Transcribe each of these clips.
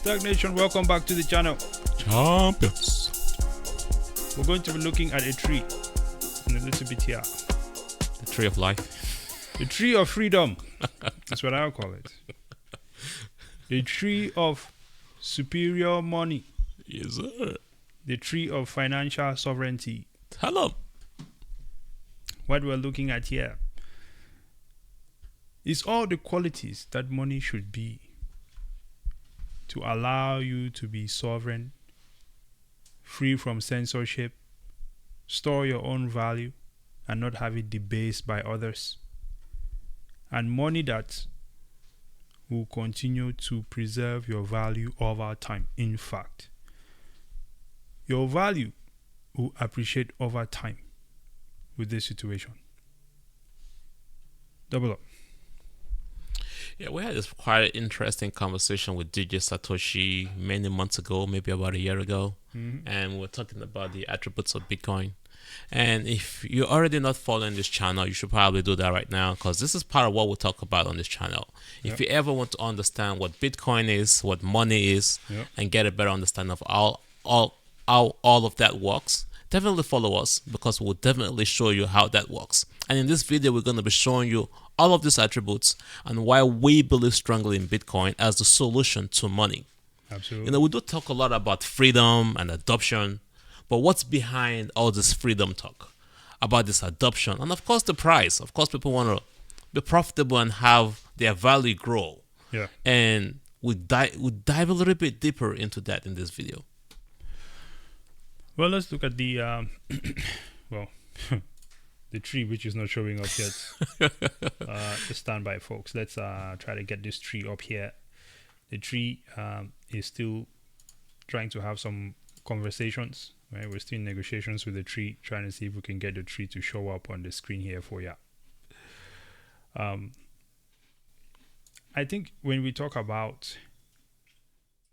STAKK Nation, welcome back to the channel. Champions. We're going to be looking at a tree in a little bit here. The tree of life. The tree of freedom. That's what I'll call it. The tree of superior money. Yes, sir. The tree of financial sovereignty. Hello. What we're looking at here is all the qualities that money should be to allow you to be sovereign, free from censorship, store your own value, and not have it debased by others. And money that will continue to preserve your value over time. In fact, your value will appreciate over time with this situation. Double up. Yeah, we had this quite interesting conversation with DJ Satoshi many months ago, maybe about a year ago. And we were talking about the attributes of Bitcoin. And if you're already not following this channel, you should probably do that right now, because this is part of what we talk about on this channel. If you ever want to understand what Bitcoin is, what money is, and get a better understanding of how all of that works, definitely follow us, because we'll definitely show you how that works. And in this video, we're going to be showing you all of these attributes and why we believe strongly in Bitcoin as the solution to money. Absolutely. You know, we do talk a lot about freedom and adoption, but what's behind all this freedom talk about this adoption? And of course, the price. Of course, people want to be profitable and have their value grow. Yeah. And we dive a little bit deeper into that in this video. Well, let's look at the the tree, which is not showing up yet. Just stand by, folks. Let's try to get this tree up here. The tree is still trying to have some conversations. Right? We're still in negotiations with the tree, trying to see if we can get the tree to show up on the screen here for you. I think when we talk about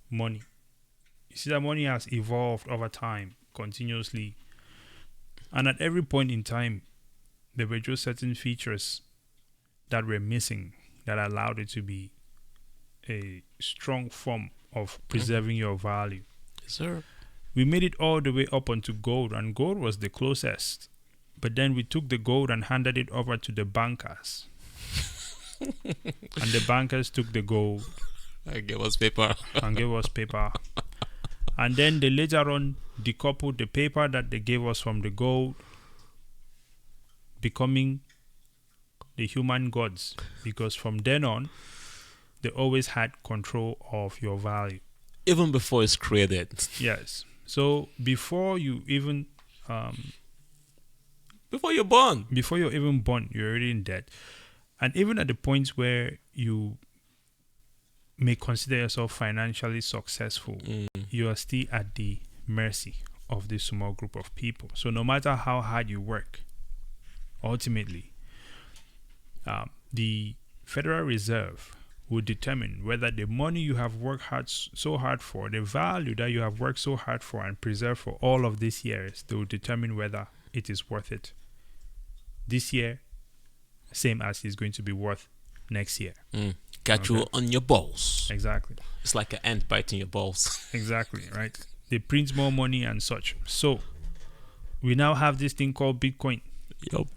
money, you see that money has evolved over time, continuously, and at every point in time there were just certain features that were missing that allowed it to be a strong form of preserving your value. Yes, sir. We made it all the way up onto gold, and gold was the closest, but then we took the gold and handed it over to the bankers. And the bankers took the gold and gave us paper. And then they later on decoupled the paper that they gave us from the gold, becoming the human gods, because from then on, they always had control of your value. Even before it's created. Yes. So before you even... before you're born. Before you're even born, you're already in debt. And even at the point where you may consider yourself financially successful, you are still at the mercy of this small group of people. So no matter how hard you work, ultimately, the Federal Reserve will determine whether the money you have worked so hard for, the value that you have worked so hard for and preserved for all of these years, they will determine whether it is worth it. This year, same as it's going to be worth next year. Got you on your balls. Exactly. It's like an ant biting your balls. Exactly, right? They print more money and such. So we now have this thing called Bitcoin,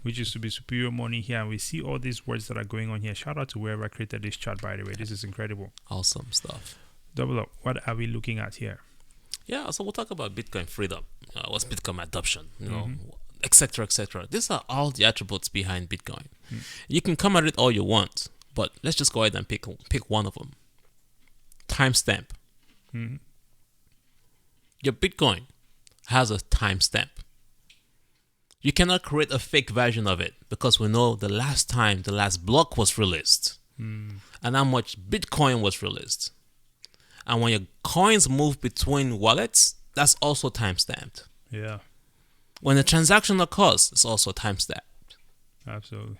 which is to be superior money here. And we see all these words that are going on here. Shout out to whoever created this chart, by the way. This is incredible. Awesome stuff. Double up. What are we looking at here? Yeah, so we'll talk about Bitcoin freedom. What's Bitcoin adoption? You know, etc., etc. These are all the attributes behind Bitcoin. You can come at it all you want, but let's just go ahead and pick one of them. Timestamp. Your Bitcoin has a timestamp. You cannot create a fake version of it, because we know the last time the last block was released and how much Bitcoin was released. And when your coins move between wallets, that's also timestamped. Yeah. When a transaction occurs, it's also timestamped. Absolutely.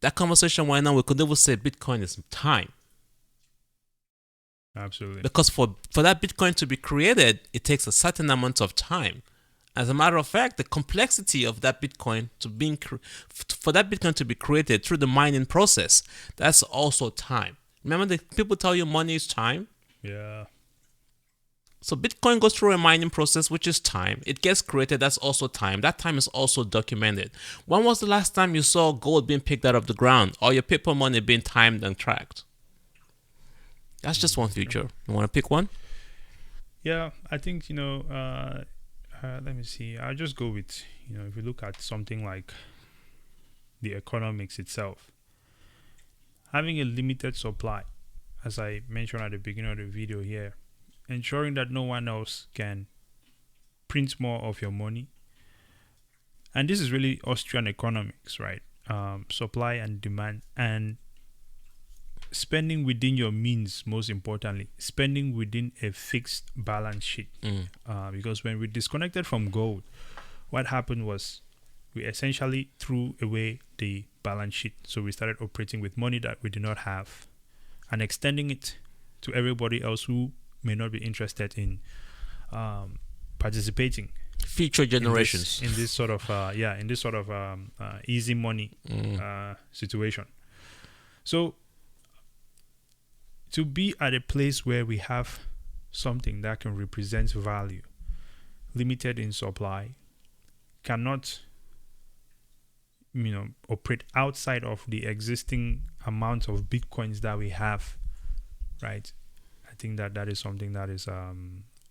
That conversation right now, we could never say Bitcoin is time. Absolutely. Because for that Bitcoin to be created, it takes a certain amount of time. As a matter of fact, the complexity of that Bitcoin for that Bitcoin to be created through the mining process, that's also time. Remember, the people tell you money is time? Yeah. So Bitcoin goes through a mining process, which is time. It gets created, that's also time. That time is also documented. When was the last time you saw gold being picked out of the ground or your paper money being timed and tracked? That's just one future. You want to pick one? Yeah, I think, let me see. I'll just go with, if you look at something like the economics itself, having a limited supply, as I mentioned at the beginning of the video here, ensuring that no one else can print more of your money. And this is really Austrian economics, right? Supply and demand, and spending within your means, most importantly, spending within a fixed balance sheet. Because when we disconnected from gold, what happened was we essentially threw away the balance sheet. So we started operating with money that we did not have and extending it to everybody else who may not be interested in participating. Future generations in this sort of easy money situation. So to be at a place where we have something that can represent value, limited in supply, cannot operate outside of the existing amount of bitcoins that we have, right? I think that is something that is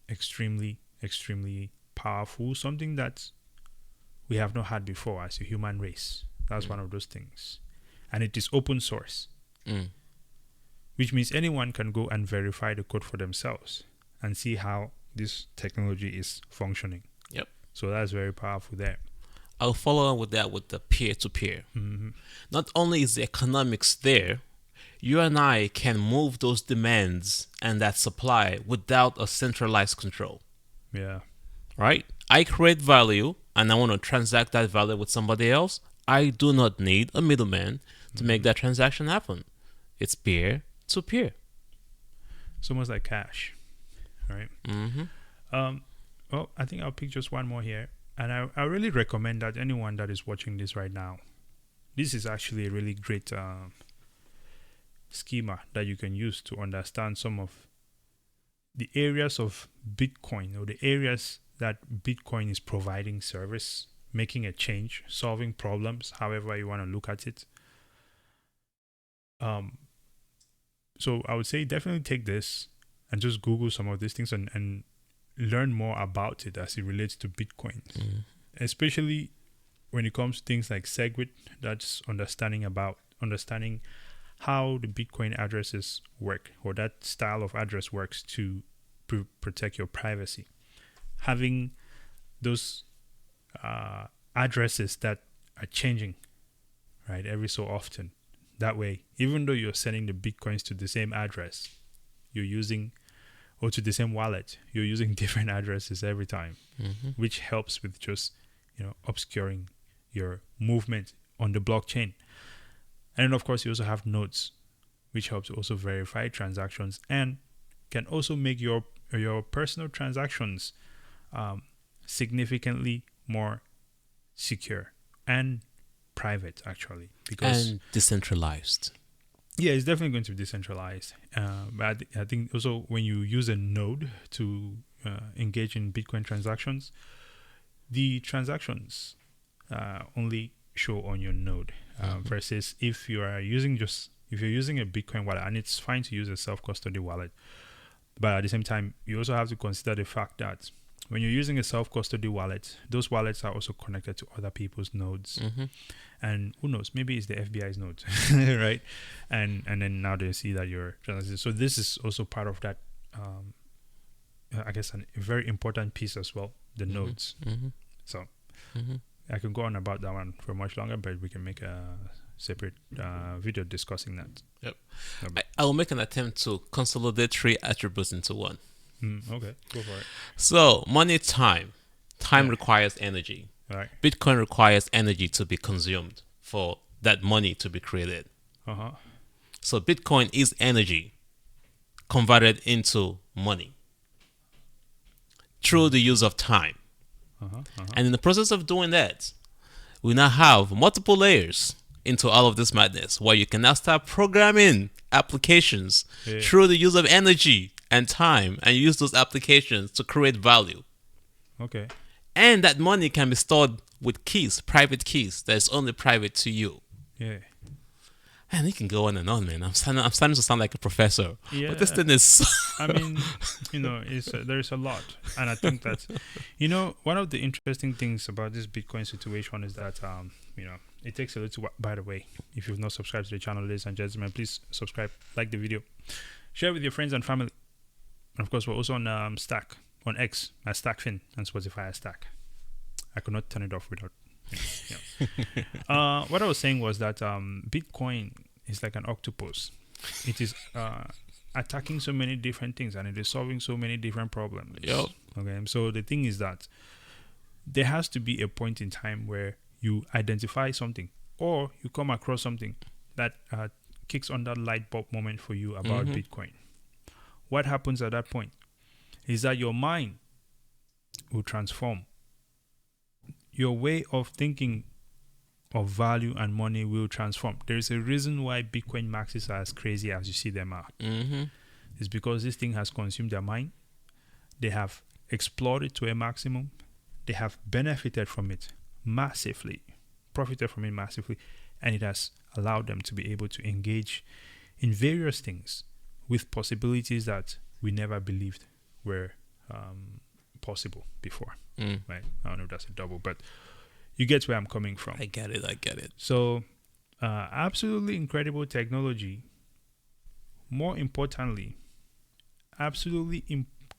extremely powerful, something that we have not had before as a human race. That's one of those things. And it is open source, which means anyone can go and verify the code for themselves and see how this technology is functioning. Yep. So that's very powerful there. I'll follow on with that with the peer-to-peer. Not only is the economics there, you and I can move those demands and that supply without a centralized control. Yeah. Right? I create value and I want to transact that value with somebody else. I do not need a middleman to make that transaction happen. It's peer-to-peer. It's almost like cash, right? Well, I think I'll pick just one more here. And I really recommend that anyone that is watching this right now, this is actually a really great schema that you can use to understand some of the areas of Bitcoin, or the areas that Bitcoin is providing service, making a change, solving problems, however you want to look at it. So I would say definitely take this and just Google some of these things and learn more about it as it relates to Bitcoin, especially when it comes to things like SegWit. That's understanding how the Bitcoin addresses work, or that style of address works to protect your privacy. Having those addresses that are changing, right, every so often. That way, even though you're sending the Bitcoins to the same address, you're using, or to the same wallet, you're using different addresses every time, which helps with just, obscuring your movement on the blockchain. And then, of course, you also have nodes, which helps also verify transactions and can also make your personal transactions significantly more secure and private, actually, and decentralized. Yeah, it's definitely going to be decentralized. But I think also when you use a node to engage in Bitcoin transactions, the transactions only show on your node versus if you're using a Bitcoin wallet, and it's fine to use a self-custody wallet, but at the same time, you also have to consider the fact that when you're using a self-custody wallet, those wallets are also connected to other people's nodes. And who knows, maybe it's the FBI's nodes, right? And then now they see that you're transacting. So this is also part of that, I guess, a very important piece as well, the nodes. So I can go on about that one for much longer, but we can make a separate video discussing that. Yep. I will make an attempt to consolidate 3 attributes into one. Okay, go for it. So, money, time. Time requires energy. Right. Bitcoin requires energy to be consumed for that money to be created. So, Bitcoin is energy converted into money through the use of time. And in the process of doing that, we now have multiple layers into all of this madness, where you can now start programming applications through the use of energy and time and use those applications to create value. Okay. And that money can be stored with keys, private keys, that is only private to you. Yeah. And it can go on and on, man. I'm starting to sound like a professor. Yeah. But this thing is... I mean, there's a lot. And I think that, one of the interesting things about this Bitcoin situation is that, it takes a little while. By the way, if you've not subscribed to the channel, ladies and gentlemen, please subscribe, like the video, share with your friends and family. And of course, we're also on STAKK, on X as STAKKFin, and Spotify as STAKK. I could not turn it off without. What I was saying was that Bitcoin is like an octopus. It is attacking so many different things, and it is solving so many different problems. Yep. Okay, so the thing is that there has to be a point in time where you identify something, or you come across something that kicks on that light bulb moment for you about Bitcoin. What happens at that point is that your mind will transform. Your way of thinking of value and money will transform. There is a reason why Bitcoin maxes are as crazy as you see them are. It's because this thing has consumed their mind. They have explored it to a maximum. They have benefited from it massively, profited from it massively, and it has allowed them to be able to engage in various things with possibilities that we never believed were possible before. Right? I don't know if that's a double, but you get where I'm coming from. I get it. So, absolutely incredible technology. More importantly, absolutely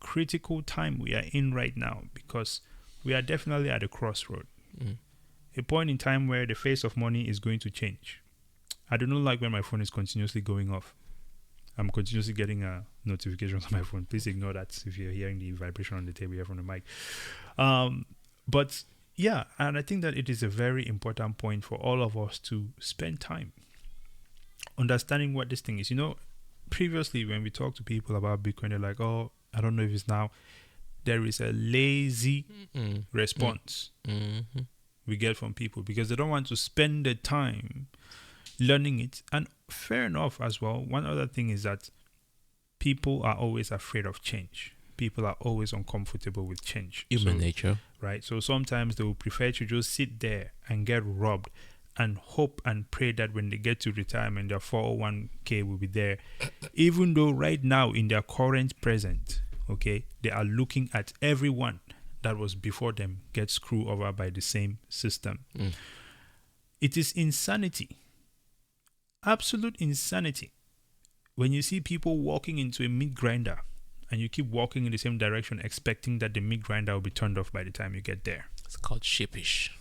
critical time we are in right now, because we are definitely at a crossroad. A point in time where the face of money is going to change. I do not like when my phone is continuously going off. I'm continuously getting notifications on my phone. Please ignore that if you're hearing the vibration on the table here from the mic. But yeah, and I think that it is a very important point for all of us to spend time understanding what this thing is. Previously when we talk to people about Bitcoin, they're like, oh, I don't know if it's now. There is a lazy response we get from people because they don't want to spend the time learning it. And fair enough as well. One other thing is that people are always afraid of change. People are always uncomfortable with change. Human nature. Right. So sometimes they will prefer to just sit there and get robbed and hope and pray that when they get to retirement, their 401k will be there. Even though right now in their current present, okay, they are looking at everyone that was before them get screwed over by the same system. It is insanity. Absolute insanity. When you see people walking into a meat grinder and you keep walking in the same direction expecting that the meat grinder will be turned off by the time you get there. It's called sheepish.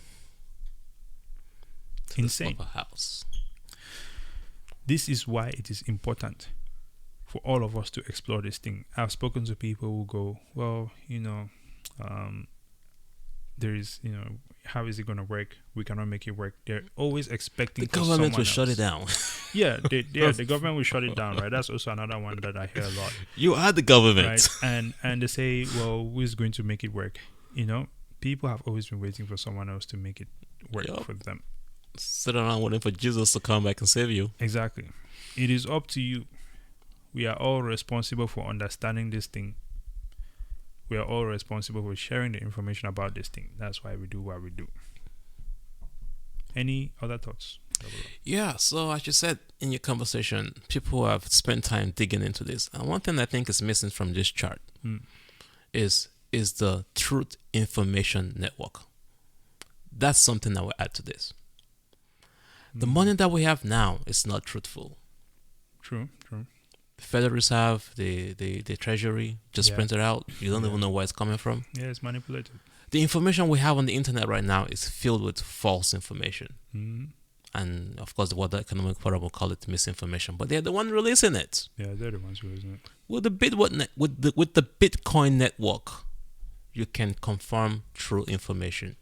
Insane. House. This is why it is important for all of us to explore this thing. I've spoken to people who go, well, there is, how is it going to work? We cannot make it work. They're always expecting the government will shut it down. The government will shut it down, right? That's also another one that I hear a lot. You are the government. Right? And they say, well, who is going to make it work? People have always been waiting for someone else to make it work for them. Sit around waiting for Jesus to come back and save you. Exactly. It is up to you. We are all responsible for understanding this thing. We are all responsible for sharing the information about this thing. That's why we do what we do. Any other thoughts? Yeah, so as you said in your conversation, people have spent time digging into this. And one thing I think is missing from this chart is the Truth Information Network. That's something I will add to this. The money that we have now is not truthful. True. The Federal Reserve, the Treasury just printed out. You don't even know where it's coming from. Yeah, it's manipulated. The information we have on the internet right now is filled with false information. And of course, the World Economic Forum will call it misinformation, but they're the one releasing it. Yeah, they're the ones releasing it. With the Bitcoin network, you can confirm true information.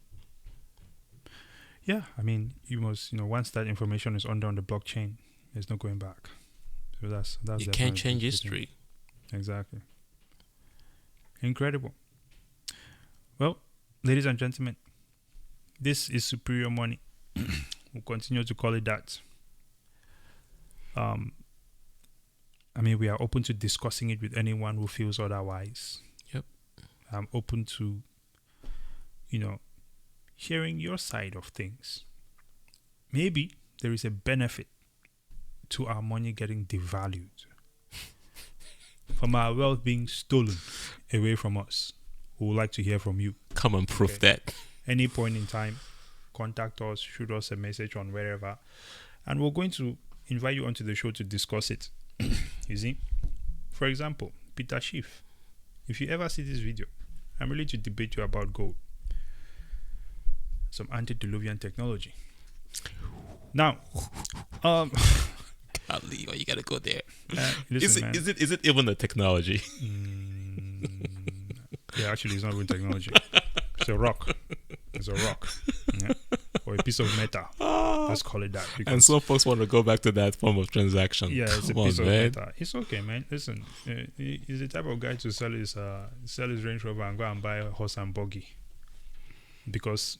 Yeah, I mean, you must, once that information is on the blockchain, there's no going back. So that's you can't change history. Exactly. Incredible. Well, ladies and gentlemen, this is Superior Money. We'll continue to call it that. I mean, we are open to discussing it with anyone who feels otherwise. Yep. I'm open to, hearing your side of things. Maybe there is a benefit to our money getting devalued, from our wealth being stolen away from us. We would like to hear from you. Come and prove that. Any point in time, contact us, shoot us a message on wherever, and we're going to invite you onto the show to discuss it. You see? For example, Peter Schiff. If you ever see this video, I'm ready to debate you about gold. Some antediluvian technology. Now, Golly, why you gotta go there? listen, Is it even a technology? Yeah, actually, it's not even technology. It's a rock. It's a rock. Yeah? Or a piece of metal. Let's call it that. And some folks want to go back to that form of transaction. Yeah, it's Come a piece on, of man. metal. It's okay, man. Listen, he's the type of guy to sell his Range Rover and go and buy a horse and buggy. Because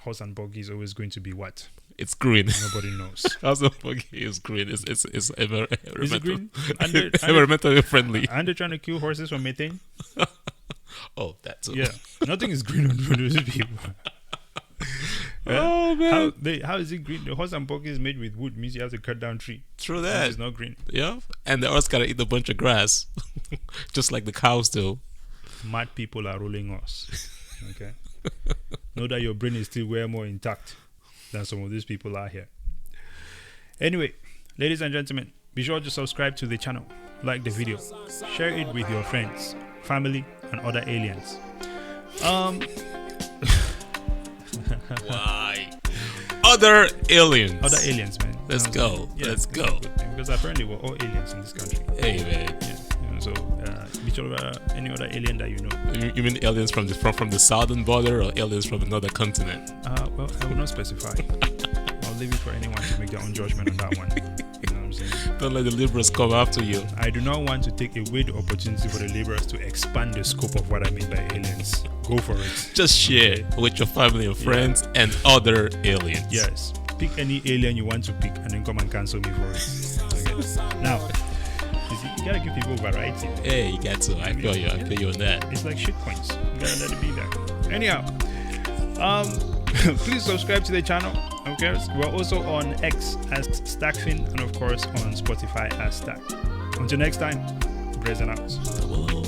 horse and buggy is always going to be what? It's green. Nobody knows. Horse and buggy is green. It's Is it green? environmentally friendly. And they're trying to kill horses for methane? Oh, that's Yeah. Nothing is green on those people. Oh man, How is it green? The horse and buggy is made with wood, means you have to cut down tree. true that. It's not green. Yeah, and the horse gotta eat a bunch of grass, just like the cows do. Mad people are ruling us. Okay. Know that your brain is still way more intact than some of these people are here. Anyway, ladies and gentlemen, be sure to subscribe to the channel, like the video, share it with your friends, family, and other aliens. Why? Other aliens. Other aliens, man. Let's go. Yeah, Let's it's go. a good thing, because apparently we're all aliens in this country. Hey man. Yeah. So, whichever any other alien that you know. You mean aliens from the southern border or aliens from another continent? Well, I will not specify. I'll leave it for anyone to make their own judgment on that one. You know what I'm saying? Don't let the liberals come after you. I do not want to take away the opportunity for the laborers to expand the scope of what I mean by aliens. Go for it. Just share with your family and friends and other aliens. Yes. Pick any alien you want to pick and then come and cancel me for it. Okay. Now, you see, you gotta give people variety. Hey, you got to. I feel you. I feel you on that. It's like shit coins. You gotta let it be there. Anyhow, please subscribe to the channel. Okay, we're also on X as STAKK and of course on Spotify as STAKK. Until next time, praise and out. Whoa.